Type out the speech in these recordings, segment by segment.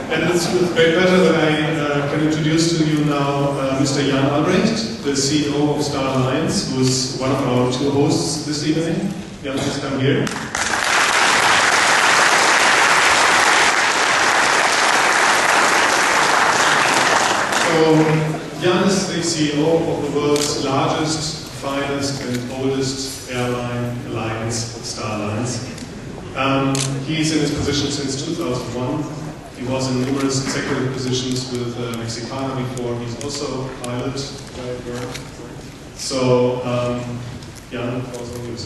And it's with great pleasure that I can introduce to you now Mr. Jaan Albrecht, the CEO of Star Alliance, who is one of our two hosts this evening. Jaan, please come here. So, Jaan is the CEO of the world's largest, finest and oldest airline alliance, Star Alliance. He's in his position since 2001. He was in numerous executive positions with Mexicana before. He's also a pilot. So, Jaan, the floor is yours.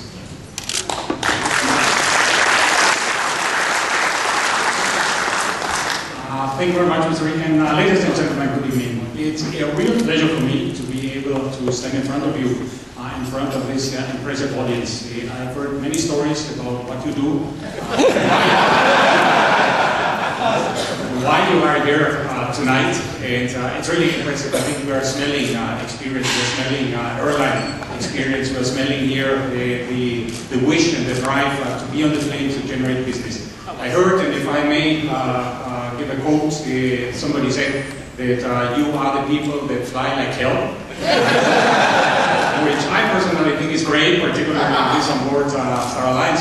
Thank you very much, Mr. Rick, and ladies and gentlemen, good evening. It's a real pleasure for me to be able to stand in front of you, in front of this impressive audience. I've heard many stories about what you do, why you are here tonight, and it's really impressive. I think we are smelling experience, we're smelling airline experience, we're smelling here the wish and the drive to be on the plane to generate business. I heard, and if I may give a quote, somebody said that you are the people that fly like hell, which I personally think is great, particularly with this on board Star Alliance.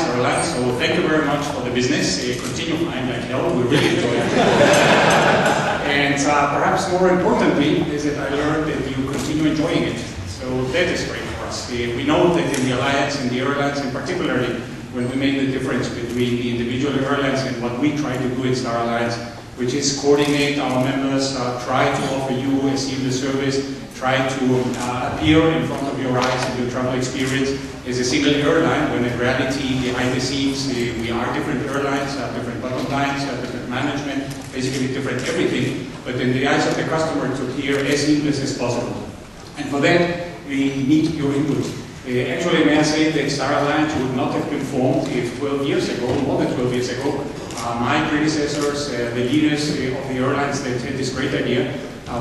So thank you very much for the business. Continue flying like hell, we really enjoy it. And perhaps more importantly is that I learned that you continue enjoying it. So that is great for us. We know that in the Alliance, in the airlines, and particularly when we make the difference between the individual airlines and what we try to do in Star Alliance, which is coordinate our members, try to offer you a seamless service, try to appear in front of your eyes in your travel experience as a single airline, when in reality, behind the scenes, we are different airlines, different bottom lines, different management, basically different everything, but in the eyes of the customer to appear as seamless as possible. And for that, we need your input. Actually, may I say that Star Alliance would not have been formed if 12 years ago, more than 12 years ago, my predecessors, the leaders of the airlines that had this great idea,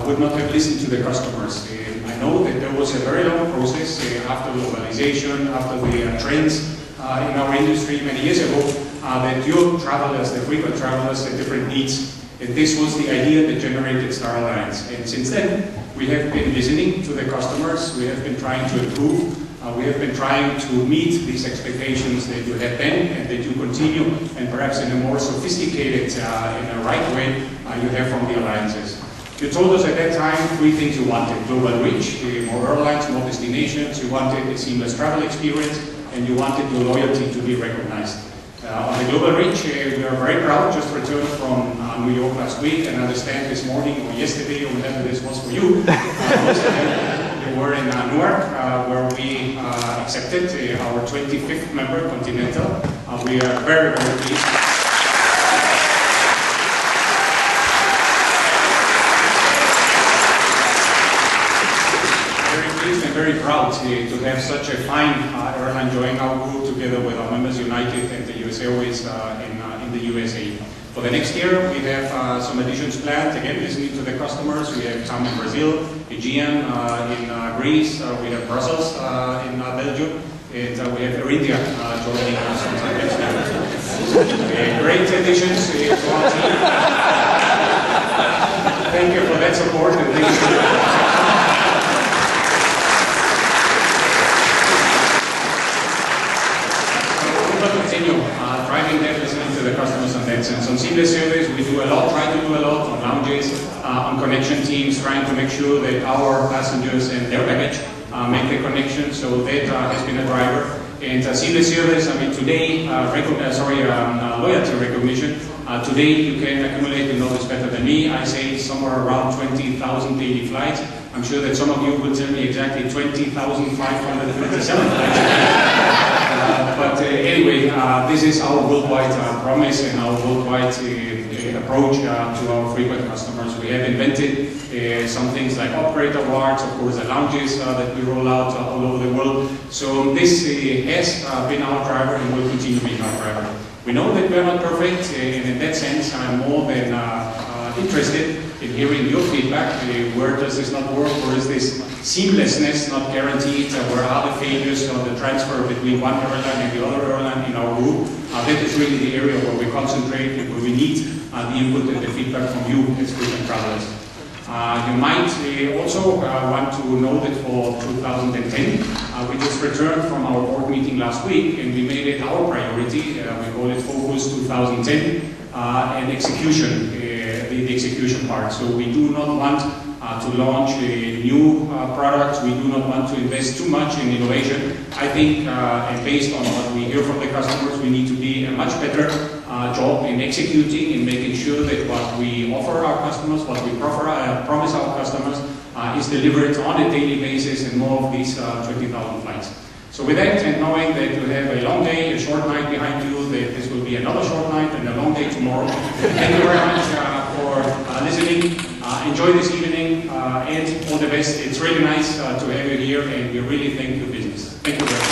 would not have listened to the customers. I know that there was a very long process after globalization, after the trends in our industry many years ago, that your travelers, the frequent travelers, had different needs. And this was the idea that generated Star Alliance. And since then, we have been listening to the customers, we have been trying to improve. We have been trying to meet these expectations that you had then and that you continue, and perhaps in a more sophisticated, in a right way, you have from the alliances. You told us at that time three things you wanted: global reach, more airlines, more destinations, you wanted a seamless travel experience, and you wanted your loyalty to be recognized. On the global reach, we are very proud, just returned from New York last week, and I understand this morning or yesterday or whenever this was for you, we were in Newark, where we accepted our 25th member, Continental. We are very, very pleased. Very pleased and very proud to have such a fine airline join our group together with our members United and the US Airways in the USA. For the next year, we have some additions planned. Again, listening to the customers. We have come in Brazil, Aegean in Greece, we have Brussels in Belgium, and we have Air India joining us sometime next year. Great additions to our team. Thank you for that support, and thank you. Continue driving that, listening to the customers on that sense. On seamless service, we do a lot, try to do a lot on lounges, on connection teams, trying to make sure that our passengers and their baggage make the connection, so that has been a driver. And seamless service, I mean, today, loyalty recognition, today you can accumulate, you know this better than me, I say somewhere around 20,000 daily flights. I'm sure that some of you will tell me exactly 20,527 flights. But anyway, this is our worldwide promise and our worldwide approach to our frequent customers. We have invented some things like operator awards, of course the lounges that we roll out all over the world. So this has been our driver and will continue being our driver. We know that we are not perfect, and in that sense I'm more than interested in hearing your feedback. Where does this not work? Where is this seamlessness not guaranteed? Where are the failures on the transfer between one airline and the other airline in our group? That is really the area where we concentrate and where we need the input and the feedback from you as frequent travelers. You might also want to know that for 2010, we just returned from our board meeting last week and we made it our priority. We call it Focus 2010 and execution, the execution part. So we do not want to launch new products. We do not want to invest too much in innovation. I think, and based on what we hear from the customers, we need to be a much better job in executing, in making sure that what we offer our customers, what we promise our customers, is delivered on a daily basis and more of these 20,000 flights. So with that, and knowing that you have a long day, a short night behind you, that this will be another short night and a long day tomorrow, thank you very much for listening. Enjoy this evening and all the best. It's really nice to have you here and we really thank your business. Thank you very much.